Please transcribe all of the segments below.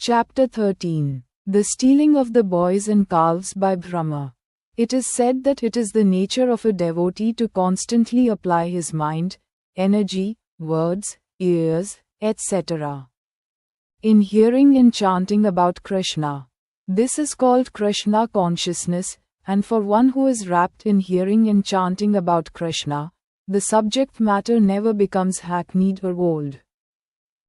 Chapter 13. The Stealing of the Boys and Calves by Brahmā. It is said that it is the nature of a devotee to constantly apply his mind, energy, words, ears, etc. in hearing and chanting about Kṛṣṇa. This is called Kṛṣṇa consciousness, and for one who is rapt in hearing and chanting about Kṛṣṇa, the subject matter never becomes hackneyed or old.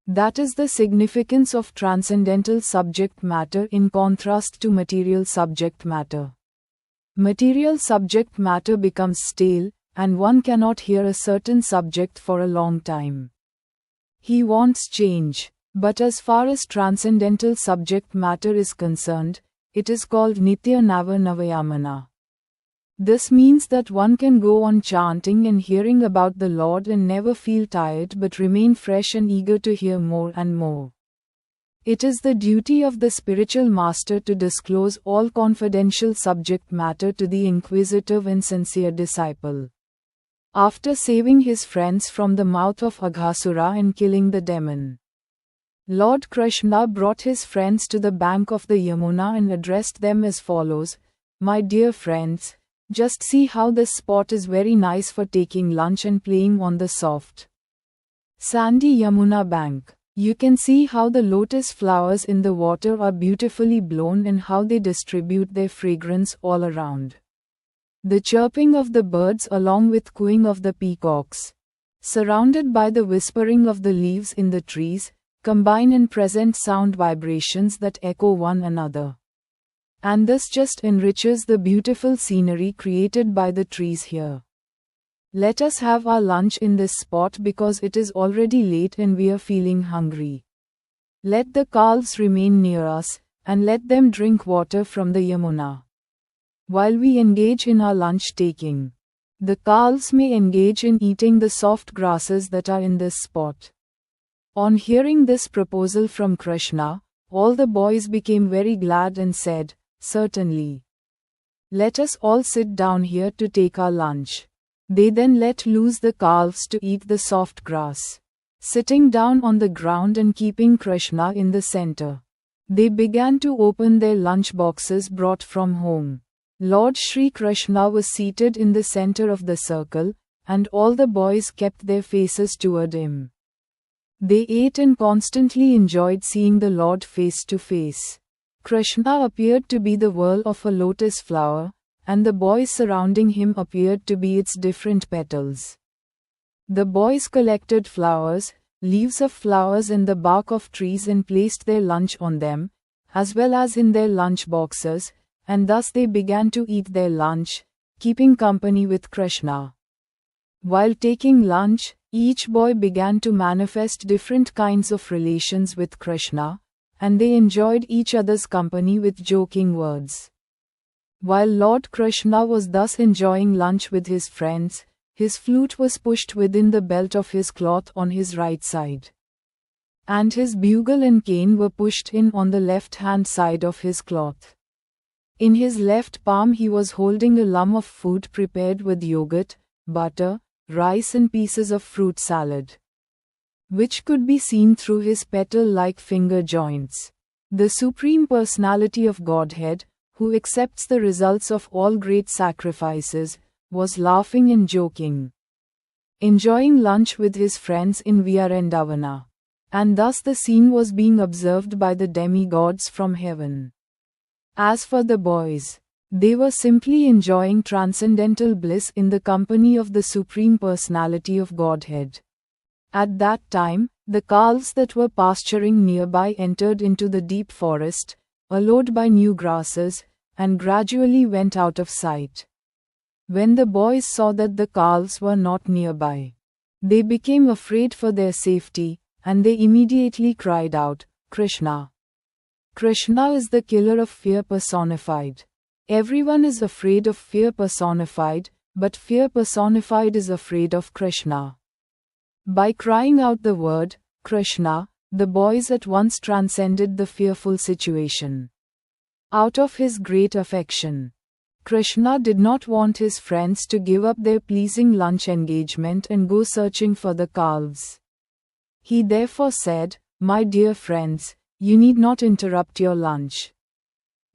That is the significance of transcendental subject matter in contrast to material subject matter. Material subject matter becomes stale, and one cannot hear a certain subject for a long time. He wants change, but as far as transcendental subject matter is concerned, it is called Nitya Nava Navayamana. This means that one can go on chanting and hearing about the Lord and never feel tired but remain fresh and eager to hear more and more. It is the duty of the spiritual master to disclose all confidential subject matter to the inquisitive and sincere disciple. After saving his friends from the mouth of Aghasura and killing the demon, Lord Krishna brought his friends to the bank of the Yamuna and addressed them as follows: "My dear friends, just see how this spot is very nice for taking lunch and playing on the soft, sandy Yamuna bank. You can see how the lotus flowers in the water are beautifully blown and how they distribute their fragrance all around. The chirping of the birds along with cooing of the peacocks, surrounded by the whispering of the leaves in the trees, combine and present sound vibrations that echo one another. And this just enriches the beautiful scenery created by the trees here. Let us have our lunch in this spot because it is already late and we are feeling hungry. Let the calves remain near us, and let them drink water from the Yamuna. While we engage in our lunch taking, the calves may engage in eating the soft grasses that are in this spot." On hearing this proposal from Kṛṣṇa, all the boys became very glad and said, "Certainly. Let us all sit down here to take our lunch." They then let loose the calves to eat the soft grass. Sitting down on the ground and keeping Kṛṣṇa in the center, they began to open their lunch boxes brought from home. Lord Shri Kṛṣṇa was seated in the center of the circle, and all the boys kept their faces toward him. They ate and constantly enjoyed seeing the Lord face to face. Kṛṣṇa appeared to be the whirl of a lotus flower, and the boys surrounding him appeared to be its different petals. The boys collected flowers, leaves of flowers and the bark of trees and placed their lunch on them, as well as in their lunch boxes, and thus they began to eat their lunch, keeping company with Kṛṣṇa. While taking lunch, each boy began to manifest different kinds of relations with Kṛṣṇa, and they enjoyed each other's company with joking words. While Lord Kṛṣṇa was thus enjoying lunch with his friends, his flute was pushed within the belt of his cloth on his right side, and his bugle and cane were pushed in on the left-hand side of his cloth. In his left palm he was holding a lump of food prepared with yogurt, butter, rice and pieces of fruit salad, which could be seen through his petal-like finger joints. The Supreme Personality of Godhead, who accepts the results of all great sacrifices, was laughing and joking, enjoying lunch with his friends in Vrindavan. And thus the scene was being observed by the demigods from heaven. As for the boys, they were simply enjoying transcendental bliss in the company of the Supreme Personality of Godhead. At that time, the calves that were pasturing nearby entered into the deep forest, allowed by new grasses, and gradually went out of sight. When the boys saw that the calves were not nearby, they became afraid for their safety, and they immediately cried out, "Kṛṣṇa! Kṛṣṇa is the killer of fear personified." Everyone is afraid of fear personified, but fear personified is afraid of Kṛṣṇa. By crying out the word, Kṛṣṇa, the boys at once transcended the fearful situation. Out of his great affection, Kṛṣṇa did not want his friends to give up their pleasing lunch engagement and go searching for the calves. He therefore said, "My dear friends, You need not interrupt your lunch.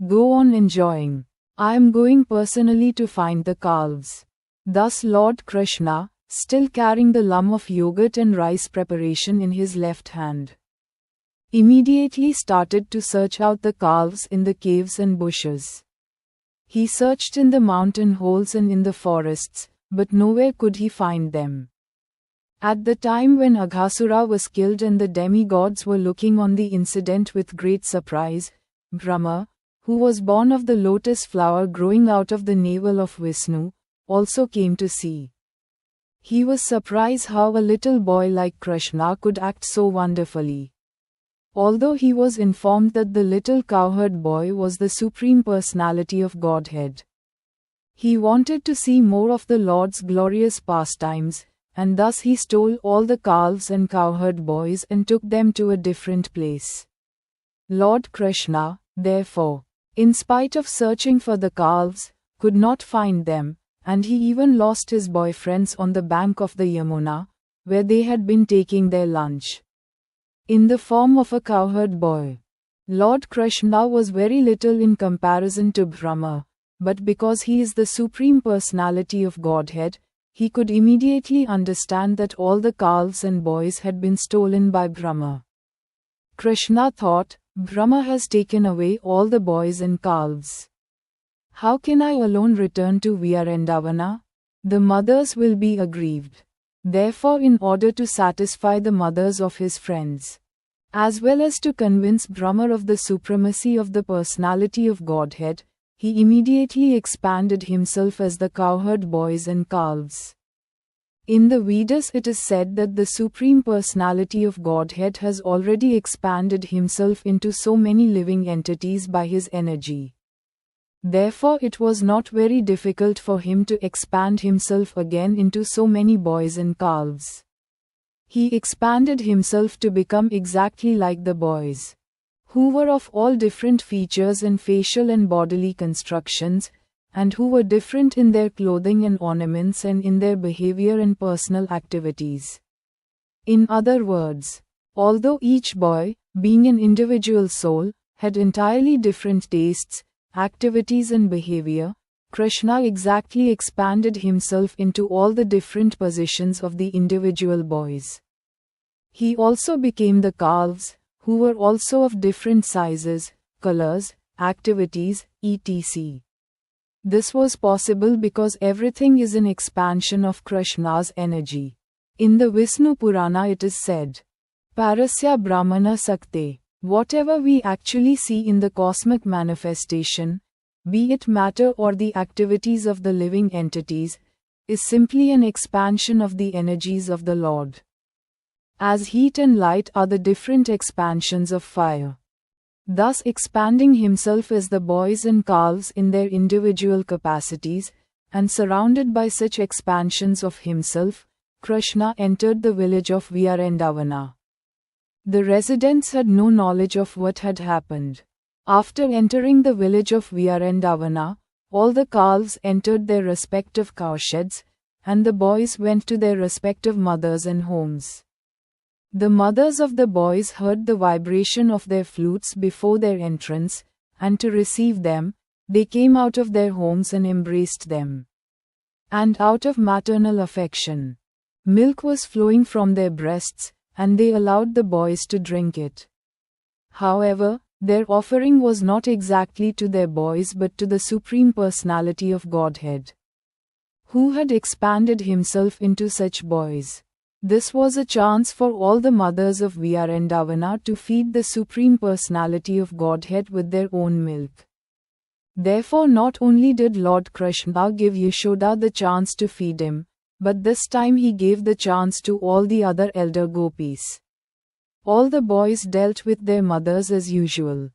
Go on enjoying. I am going personally to find the calves. Thus Lord Kṛṣṇa, still carrying the lump of yogurt and rice preparation in his left hand, immediately started to search out the calves in the caves and bushes. He searched in the mountain holes and in the forests, but nowhere could he find them. At the time when Aghasura was killed and the demigods were looking on the incident with great surprise, Brahmā, who was born of the lotus flower growing out of the navel of Vishnu, also came to see. He was surprised how a little boy like Kṛṣṇa could act so wonderfully. Although he was informed that the little cowherd boy was the Supreme Personality of Godhead, he wanted to see more of the Lord's glorious pastimes, and thus he stole all the calves and cowherd boys and took them to a different place. Lord Kṛṣṇa, therefore, in spite of searching for the calves, could not find them, and he even lost his boyfriends on the bank of the Yamuna, where they had been taking their lunch, in the form of a cowherd boy. Lord Kṛṣṇa was very little in comparison to Brahmā, but because he is the Supreme Personality of Godhead, he could immediately understand that all the calves and boys had been stolen by Brahmā. Kṛṣṇa thought, Brahmā has taken away all the boys and calves. How can I alone return to Vyāsadeva? The mothers will be aggrieved. Therefore, in order to satisfy the mothers of his friends, as well as to convince Brahmā of the supremacy of the personality of Godhead, he immediately expanded himself as the cowherd boys and calves. In the Vedas it is said that the Supreme Personality of Godhead has already expanded himself into so many living entities by his energy. Therefore it was not very difficult for him to expand himself again into so many boys and calves. He expanded himself to become exactly like the boys, who were of all different features and facial and bodily constructions, and who were different in their clothing and ornaments and in their behavior and personal activities. In other words, although each boy, being an individual soul, had entirely different tastes, activities and behavior, Kṛṣṇa exactly expanded himself into all the different positions of the individual boys. He also became the calves, who were also of different sizes, colors, activities, etc. This was possible because everything is an expansion of Kṛṣṇa's energy. In the Vishnu Purana it is said, Parasya Brahmana Sakte. Whatever we actually see in the cosmic manifestation, be it matter or the activities of the living entities, is simply an expansion of the energies of the Lord. As heat and light are the different expansions of fire. Thus expanding himself as the boys and calves in their individual capacities, and surrounded by such expansions of himself, Kṛṣṇa entered the village of Vyāsadeva. The residents had no knowledge of what had happened. After entering the village of Vyāsadeva, all the calves entered their respective cowsheds, and the boys went to their respective mothers and homes. The mothers of the boys heard the vibration of their flutes before their entrance, and to receive them, they came out of their homes and embraced them. And out of maternal affection, milk was flowing from their breasts, and they allowed the boys to drink it. However, their offering was not exactly to their boys but to the Supreme Personality of Godhead, who had expanded himself into such boys. This was a chance for all the mothers of Vyāsadeva to feed the Supreme Personality of Godhead with their own milk. Therefore not only did Lord Kṛṣṇa give Yashoda the chance to feed him, but this time he gave the chance to all the other elder gopis. All the boys dealt with their mothers as usual.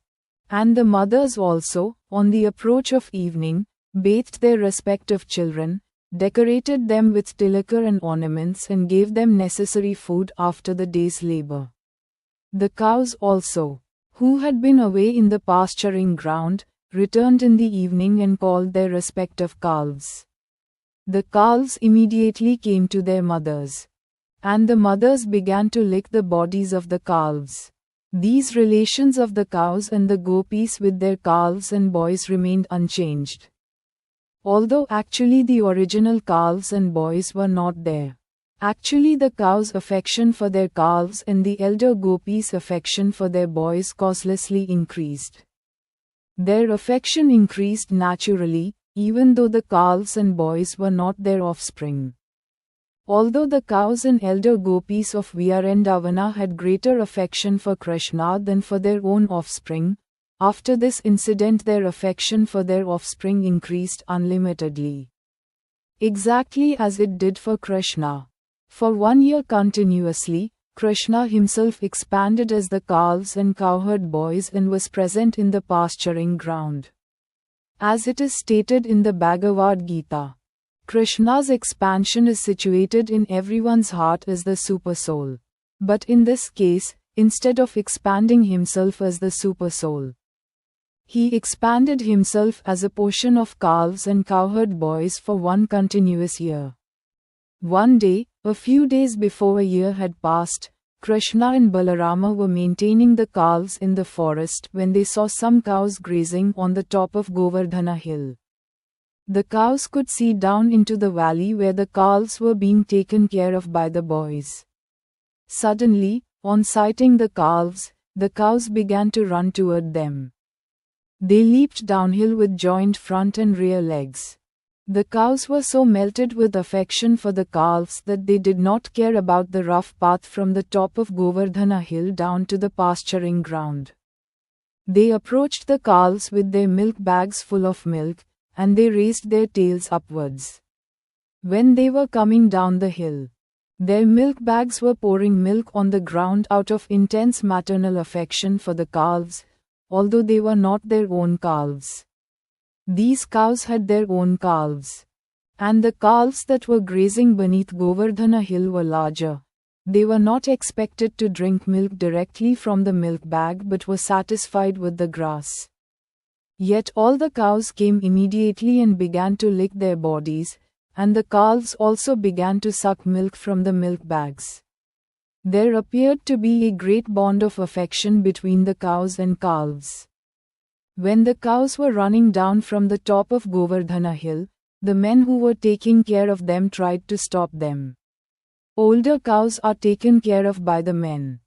And the mothers also, on the approach of evening, bathed their respective children, decorated them with tilaka and ornaments and gave them necessary food after the day's labor. The cows also, who had been away in the pasturing ground, returned in the evening and called their respective calves. The calves immediately came to their mothers, and the mothers began to lick the bodies of the calves. These relations of the cows and the gopis with their calves and boys remained unchanged. Although actually the original calves and boys were not there. Actually the cows' affection for their calves and the elder gopis' affection for their boys causelessly increased. Their affection increased naturally, even though the calves and boys were not their offspring. Although the cows and elder gopis of Vyāsadeva had greater affection for Kṛṣṇa than for their own offspring, after this incident their affection for their offspring increased unlimitedly. Exactly as it did for Kṛṣṇa. For 1 year continuously, Kṛṣṇa himself expanded as the calves and cowherd boys and was present in the pasturing ground. As it is stated in the Bhagavad Gita, Kṛṣṇa's expansion is situated in everyone's heart as the Supersoul. But in this case, instead of expanding himself as the Supersoul, he expanded himself as a portion of calves and cowherd boys for 1 continuous year. One day, a few days before a year had passed, Kṛṣṇa and Balarama were maintaining the calves in the forest when they saw some cows grazing on the top of Govardhana hill. The cows could see down into the valley where the calves were being taken care of by the boys. Suddenly, on sighting the calves, the cows began to run toward them. They leaped downhill with joined front and rear legs. The cows were so melted with affection for the calves that they did not care about the rough path from the top of Govardhana hill down to the pasturing ground. They approached the calves with their milk bags full of milk, and they raised their tails upwards. When they were coming down the hill, their milk bags were pouring milk on the ground out of intense maternal affection for the calves, although they were not their own calves. These cows had their own calves. And the calves that were grazing beneath Govardhana hill were larger. They were not expected to drink milk directly from the milk bag but were satisfied with the grass. Yet all the cows came immediately and began to lick their bodies, and the calves also began to suck milk from the milk bags. There appeared to be a great bond of affection between the cows and calves. When the cows were running down from the top of Govardhana hill, the men who were taking care of them tried to stop them. Older cows are taken care of by the men,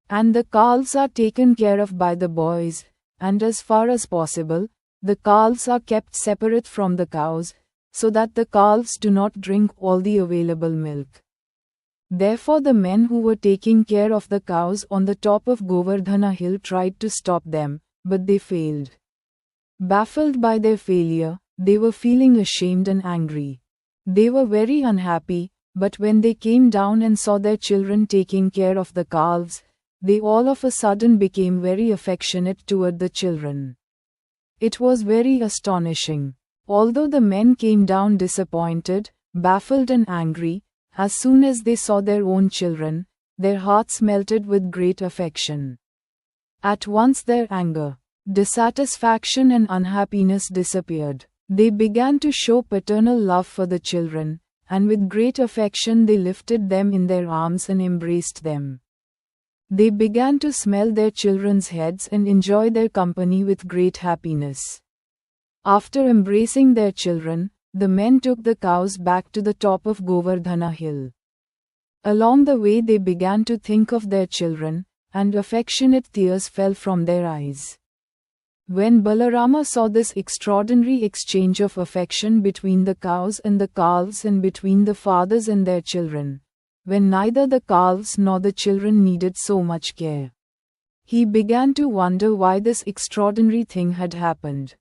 and the calves are taken care of by the boys, and as far as possible, the calves are kept separate from the cows, so that the calves do not drink all the available milk. Therefore the men who were taking care of the cows on the top of Govardhana hill tried to stop them, but they failed. Baffled by their failure, they were feeling ashamed and angry. They were very unhappy, but when they came down and saw their children taking care of the calves, they all of a sudden became very affectionate toward the children. It was very astonishing. Although the men came down disappointed, baffled and angry, as soon as they saw their own children, their hearts melted with great affection. At once their anger, dissatisfaction and unhappiness disappeared. They began to show paternal love for the children, and with great affection they lifted them in their arms and embraced them. They began to smell their children's heads and enjoy their company with great happiness. After embracing their children, the men took the cows back to the top of Govardhana hill. Along the way they began to think of their children, and affectionate tears fell from their eyes. When Balarama saw this extraordinary exchange of affection between the cows and the calves and between the fathers and their children, when neither the calves nor the children needed so much care, he began to wonder why this extraordinary thing had happened.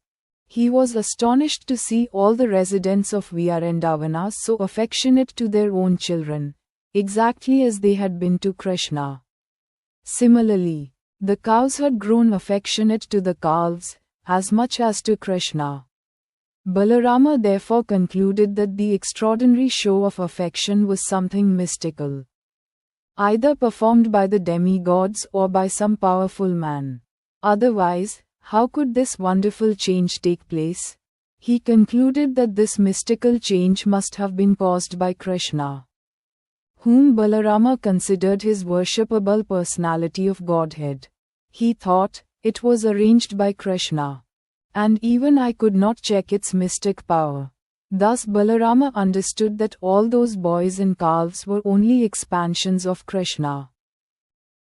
He was astonished to see all the residents of Vyāsadeva so affectionate to their own children, exactly as they had been to Kṛṣṇa. Similarly, the cows had grown affectionate to the calves, as much as to Kṛṣṇa. Balarama therefore concluded that the extraordinary show of affection was something mystical, either performed by the demigods or by some powerful man. Otherwise, how could this wonderful change take place? He concluded that this mystical change must have been caused by Kṛṣṇa, whom Balarama considered his worshipable personality of Godhead. He thought, it was arranged by Kṛṣṇa. And even I could not check its mystic power. Thus Balarama understood that all those boys and calves were only expansions of Kṛṣṇa.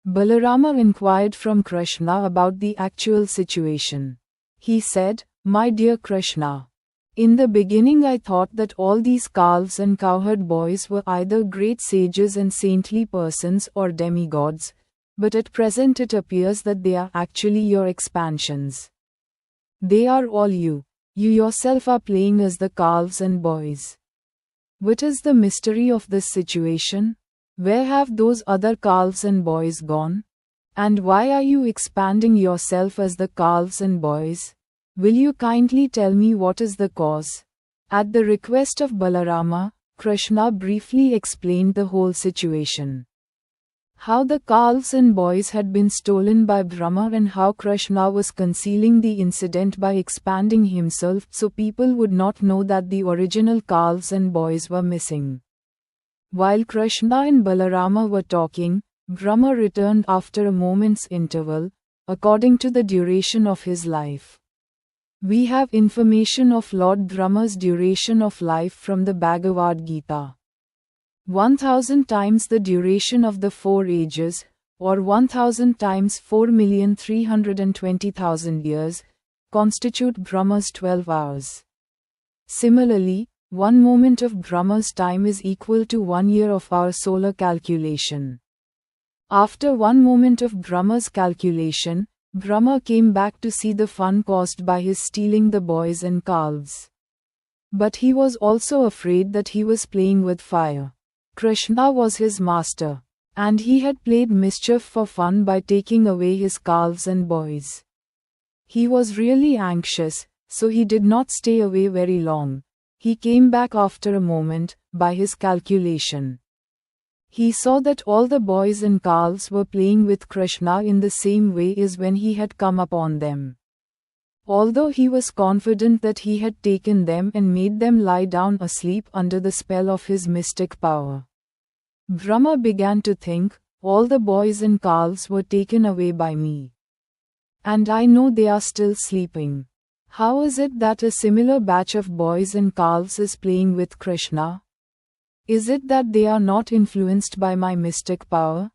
Balarama inquired from Kṛṣṇa about the actual situation. He said, "My dear Kṛṣṇa, in the beginning I thought that all these calves and cowherd boys were either great sages and saintly persons or demigods, but at present it appears that they are actually your expansions. They are all you. You yourself are playing as the calves and boys. What is the mystery of this situation? Where have those other calves and boys gone? And why are you expanding yourself as the calves and boys? Will you kindly tell me what is the cause?" At the request of Balarama, Kṛṣṇa briefly explained the whole situation. How the calves and boys had been stolen by Brahmā and how Kṛṣṇa was concealing the incident by expanding himself so people would not know that the original calves and boys were missing. While Kṛṣṇa and Balarama were talking, Brahmā returned after a moment's interval, according to the duration of his life. We have information of Lord Brahma's duration of life from the Bhagavad Gita. 1000 times the duration of the 4 ages, or 1000 times 4,320,000 years, constitute Brahma's 12 hours. Similarly, 1 moment of Brahma's time is equal to 1 year of our solar calculation. After 1 moment of Brahma's calculation, Brahmā came back to see the fun caused by his stealing the boys and calves. But he was also afraid that he was playing with fire. Kṛṣṇa was his master, and he had played mischief for fun by taking away his calves and boys. He was really anxious, so he did not stay away very long. He came back after a moment, by his calculation. He saw that all the boys and calves were playing with Kṛṣṇa in the same way as when he had come upon them. Although he was confident that he had taken them and made them lie down asleep under the spell of his mystic power, Brahmā began to think, all the boys and calves were taken away by me. And I know they are still sleeping. How is it that a similar batch of boys and calves is playing with Kṛṣṇa? Is it that they are not influenced by my mystic power?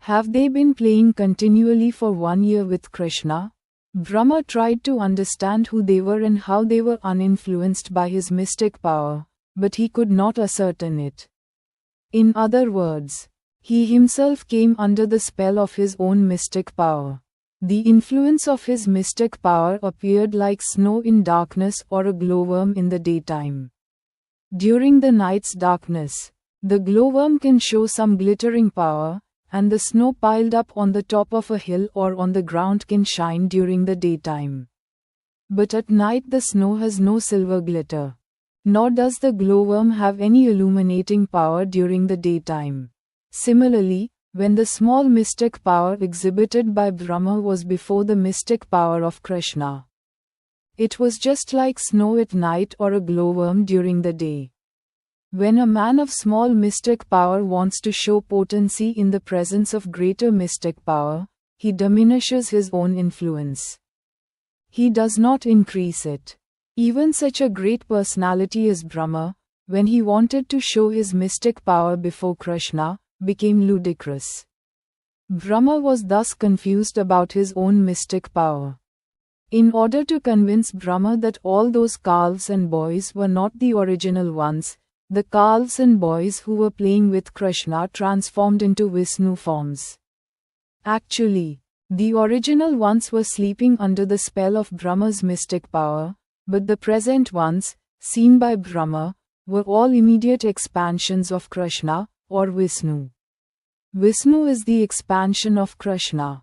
Have they been playing continually for 1 year with Kṛṣṇa? Brahmā tried to understand who they were and how they were uninfluenced by his mystic power, but he could not ascertain it. In other words, he himself came under the spell of his own mystic power. The influence of his mystic power appeared like snow in darkness or a glowworm in the daytime. During the night's darkness, the glowworm can show some glittering power, and the snow piled up on the top of a hill or on the ground can shine during the daytime. But at night the snow has no silver glitter. Nor does the glowworm have any illuminating power during the daytime. Similarly, when the small mystic power exhibited by Brahmā was before the mystic power of Kṛṣṇa, it was just like snow at night or a glowworm during the day. When a man of small mystic power wants to show potency in the presence of greater mystic power, he diminishes his own influence. He does not increase it. Even such a great personality as Brahmā, when he wanted to show his mystic power before Kṛṣṇa, became ludicrous. Brahmā was thus confused about his own mystic power. In order to convince Brahmā that all those calves and boys were not the original ones, the calves and boys who were playing with Kṛṣṇa transformed into Vishnu forms. Actually, the original ones were sleeping under the spell of Brahma's mystic power, but the present ones, seen by Brahmā, were all immediate expansions of Kṛṣṇa, or Vishnu. Vishnu is the expansion of Kṛṣṇa.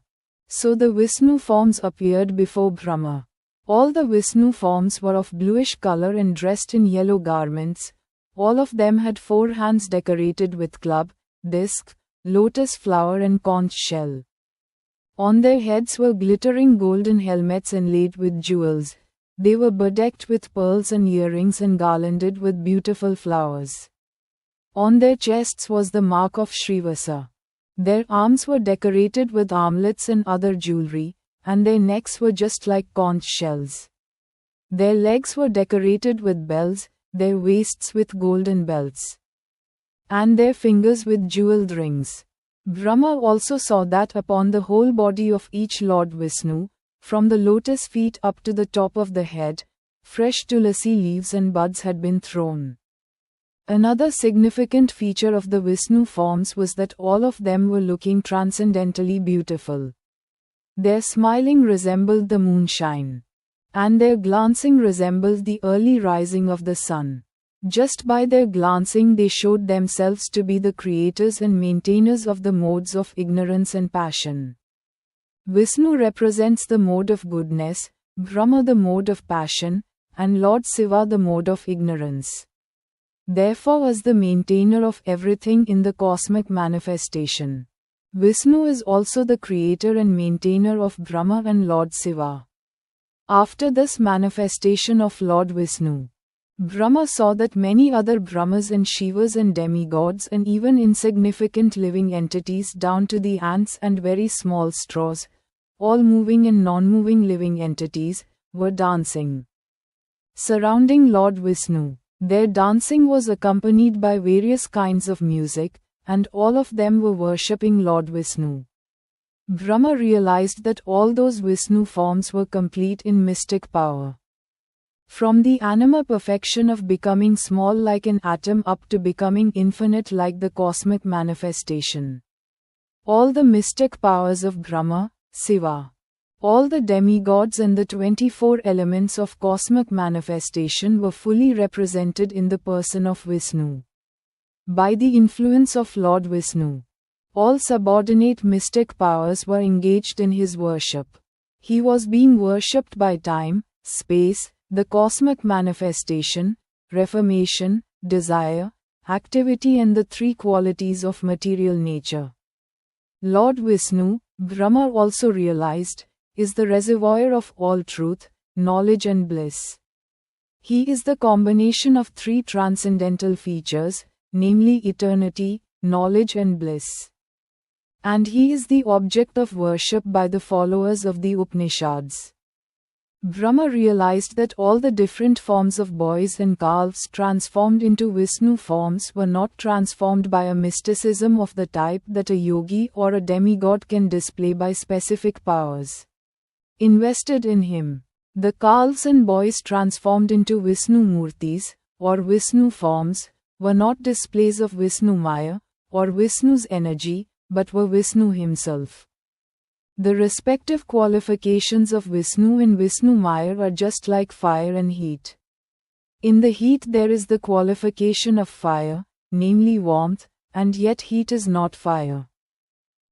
So the Vishnu forms appeared before Brahmā. All the Vishnu forms were of bluish color and dressed in yellow garments. All of them had 4 hands decorated with club, disc, lotus flower and conch shell. On their heads were glittering golden helmets inlaid with jewels. They were bedecked with pearls and earrings and garlanded with beautiful flowers. On their chests was the mark of Śrīvasa. Their arms were decorated with armlets and other jewelry, and their necks were just like conch shells. Their legs were decorated with bells, their waists with golden belts, and their fingers with jeweled rings. Brahma also saw that upon the whole body of each Lord Vishnu, from the lotus feet up to the top of the head, fresh tulasi leaves and buds had been thrown. Another significant feature of the Vishnu forms was that all of them were looking transcendently beautiful. Their smiling resembled the moonshine, and their glancing resembled the early rising of the sun. Just by their glancing they showed themselves to be the creators and maintainers of the modes of ignorance and passion. Vishnu represents the mode of goodness, Brahma the mode of passion, and Lord Shiva the mode of ignorance. Therefore, as the maintainer of everything in the cosmic manifestation, Vishnu is also the creator and maintainer of Brahma and Lord Shiva. After this manifestation of Lord Vishnu, Brahma saw that many other Brahmas and Shivas and demigods and even insignificant living entities down to the ants and very small straws, all moving and non-moving living entities, were dancing surrounding Lord Vishnu. Their dancing was accompanied by various kinds of music, and all of them were worshipping Lord Vishnu. Brahma realized that all those Vishnu forms were complete in mystic power. From the anima perfection of becoming small like an atom up to becoming infinite like the cosmic manifestation. All the mystic powers of Brahma, Shiva, all the demigods and the 24 elements of cosmic manifestation were fully represented in the person of Vishnu. By the influence of Lord Vishnu, all subordinate mystic powers were engaged in his worship. He was being worshipped by time, space, the cosmic manifestation, reformation, desire, activity and the three qualities of material nature. Lord Vishnu, Brahma also realized, is the reservoir of all truth, knowledge and bliss. He is the combination of three transcendental features, namely eternity, knowledge and bliss. And he is the object of worship by the followers of the Upanishads. Brahma realized that all the different forms of boys and calves transformed into Vishnu forms were not transformed by a mysticism of the type that a yogi or a demigod can display by specific powers invested in him. The calves and boys transformed into Vishnu Murtis, or Vishnu forms, were not displays of Vishnu Maya, or Vishnu's energy, but were Vishnu himself. The respective qualifications of Vishnu and Vishnu Maya are just like fire and heat. In the heat there is the qualification of fire, namely warmth, and yet heat is not fire.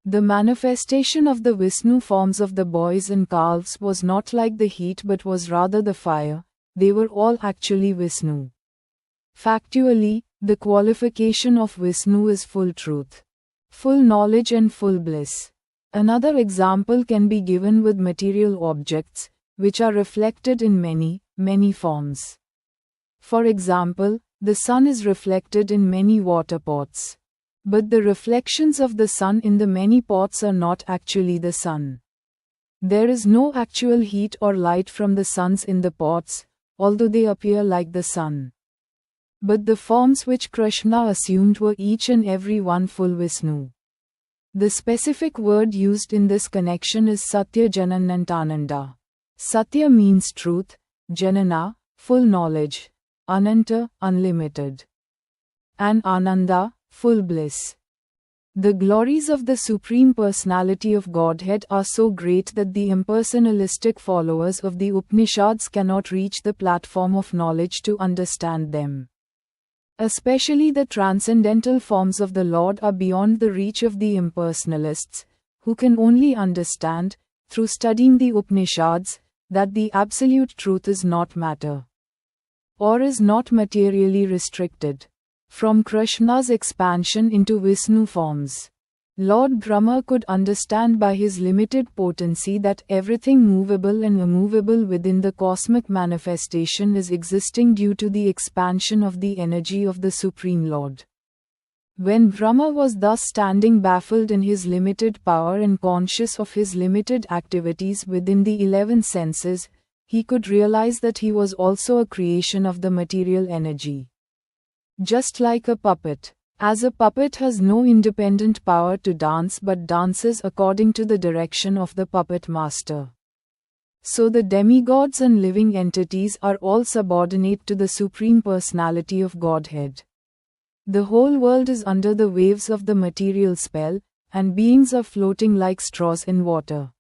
The manifestation of the Vishnu forms of the boys and calves was not like the heat but was rather the fire. They were all actually Vishnu. Factually, the qualification of Vishnu is full truth, full knowledge and full bliss. Another example can be given with material objects, which are reflected in many, many forms. For example, the sun is reflected in many water pots. But the reflections of the sun in the many pots are not actually the sun. There is no actual heat or light from the suns in the pots, although they appear like the sun. But the forms which Kṛṣṇa assumed were each and every one full Vishnu. The specific word used in this connection is Satya Jananantananda. Satya means truth, Janana, full knowledge, Ananta, unlimited, and Ananda, full bliss. The glories of the Supreme Personality of Godhead are so great that the impersonalistic followers of the Upanishads cannot reach the platform of knowledge to understand them. Especially the transcendental forms of the Lord are beyond the reach of the impersonalists, who can only understand, through studying the Upanishads, that the absolute truth is not matter, or is not materially restricted from Kṛṣṇa's expansion into Vishnu forms. Lord Brahma could understand by his limited potency that everything movable and immovable within the cosmic manifestation is existing due to the expansion of the energy of the Supreme Lord. When Brahma was thus standing baffled in his limited power and conscious of his limited activities within the 11 senses, he could realize that he was also a creation of the material energy. Just like a puppet. As a puppet has no independent power to dance but dances according to the direction of the puppet master. So the demigods and living entities are all subordinate to the Supreme Personality of Godhead. The whole world is under the waves of the material spell, and beings are floating like straws in water.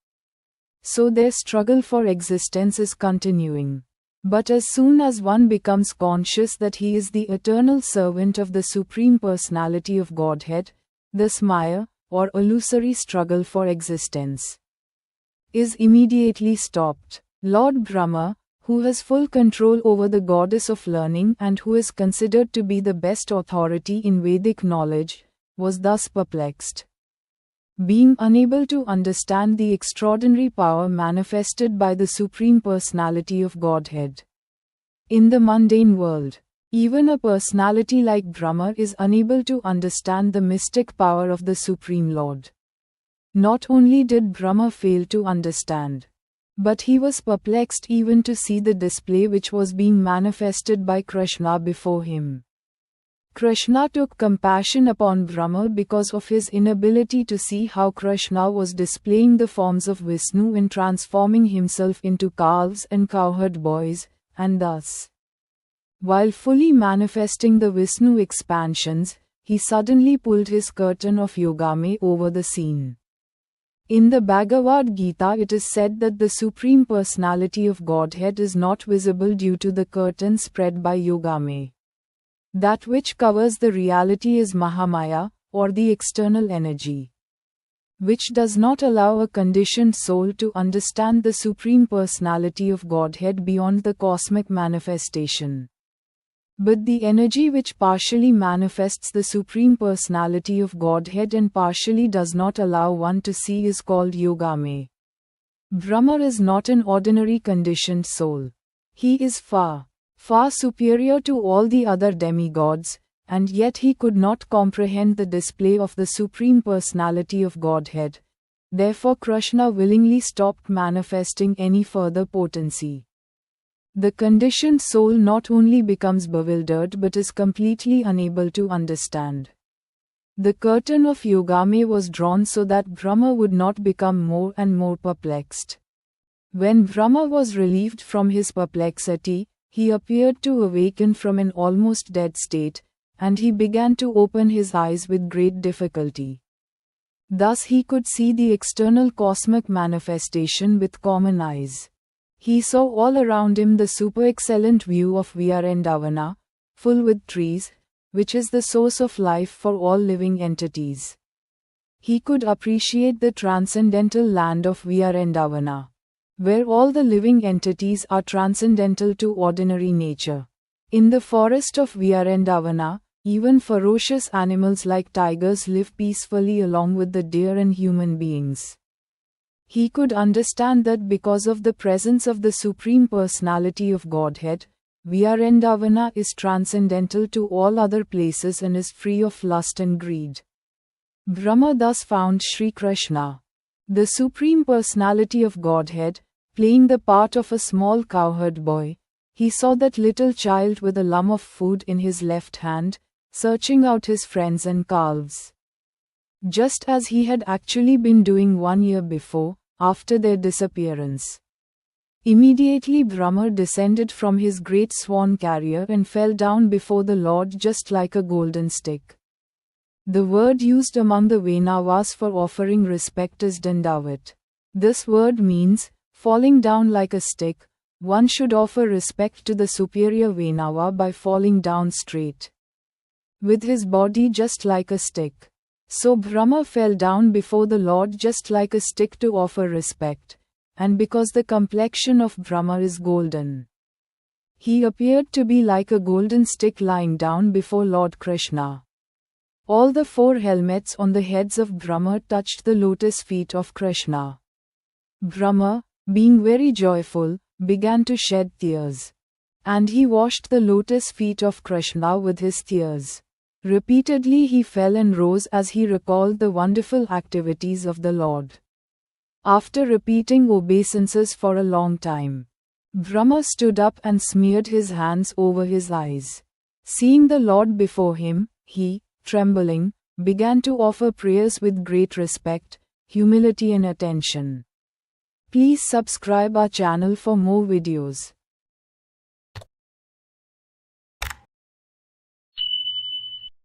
So their struggle for existence is continuing. But as soon as one becomes conscious that he is the eternal servant of the Supreme Personality of Godhead, this maya, or illusory struggle for existence, is immediately stopped. Lord Brahmā, who has full control over the goddess of learning and who is considered to be the best authority in Vedic knowledge, was thus perplexed. Being unable to understand the extraordinary power manifested by the Supreme Personality of Godhead. In the mundane world, even a personality like Brahma is unable to understand the mystic power of the Supreme Lord. Not only did Brahma fail to understand, but he was perplexed even to see the display which was being manifested by Kṛṣṇa before him. Kṛṣṇa took compassion upon Brahma because of his inability to see how Kṛṣṇa was displaying the forms of Vishnu in transforming himself into calves and cowherd boys, and thus, while fully manifesting the Vishnu expansions, he suddenly pulled his curtain of Yogame over the scene. In the Bhagavad Gita it is said that the Supreme Personality of Godhead is not visible due to the curtain spread by Yogame. That which covers the reality is Mahamaya, or the external energy, which does not allow a conditioned soul to understand the Supreme Personality of Godhead beyond the cosmic manifestation. But the energy which partially manifests the Supreme Personality of Godhead and partially does not allow one to see is called Yogame. Brahma is not an ordinary conditioned soul. He is far superior to all the other demigods, and yet he could not comprehend the display of the Supreme Personality of Godhead. Therefore Kṛṣṇa willingly stopped manifesting any further potency. The conditioned soul not only becomes bewildered but is completely unable to understand. The curtain of Yogame was drawn so that Brahma would not become more and more perplexed. When Brahma was relieved from his perplexity, he appeared to awaken from an almost dead state, and he began to open his eyes with great difficulty. Thus he could see the external cosmic manifestation with common eyes. He saw all around him the super-excellent view of Vyāsadeva, full with trees, which is the source of life for all living entities. He could appreciate the transcendental land of Vyāsadeva, where all the living entities are transcendental to ordinary nature. In the forest of Vyāsadeva, even ferocious animals like tigers live peacefully along with the deer and human beings. He could understand that because of the presence of the Supreme Personality of Godhead, Vyāsadeva is transcendental to all other places and is free of lust and greed. Brahma thus found Sri Kṛṣṇa, the Supreme Personality of Godhead, playing the part of a small cowherd boy. He saw that little child with a lump of food in his left hand, searching out his friends and calves, just as he had actually been doing 1 year before, after their disappearance. Immediately Brahma descended from his great swan carrier and fell down before the Lord just like a golden stick. The word used among the Vainavas for offering respect is Dandavat. This word means, falling down like a stick. One should offer respect to the superior Vainava by falling down straight, with his body just like a stick. So Brahma fell down before the Lord just like a stick to offer respect, and because the complexion of Brahma is golden, he appeared to be like a golden stick lying down before Lord Krishna. All the 4 helmets on the heads of Brahma touched the lotus feet of Kṛṣṇa. Brahma, being very joyful, began to shed tears, and he washed the lotus feet of Kṛṣṇa with his tears. Repeatedly he fell and rose as he recalled the wonderful activities of the Lord. After repeating obeisances for a long time, Brahmā stood up and smeared his hands over his eyes. Seeing the Lord before him, he, trembling, began to offer prayers with great respect, humility and attention. Please subscribe our channel for more videos.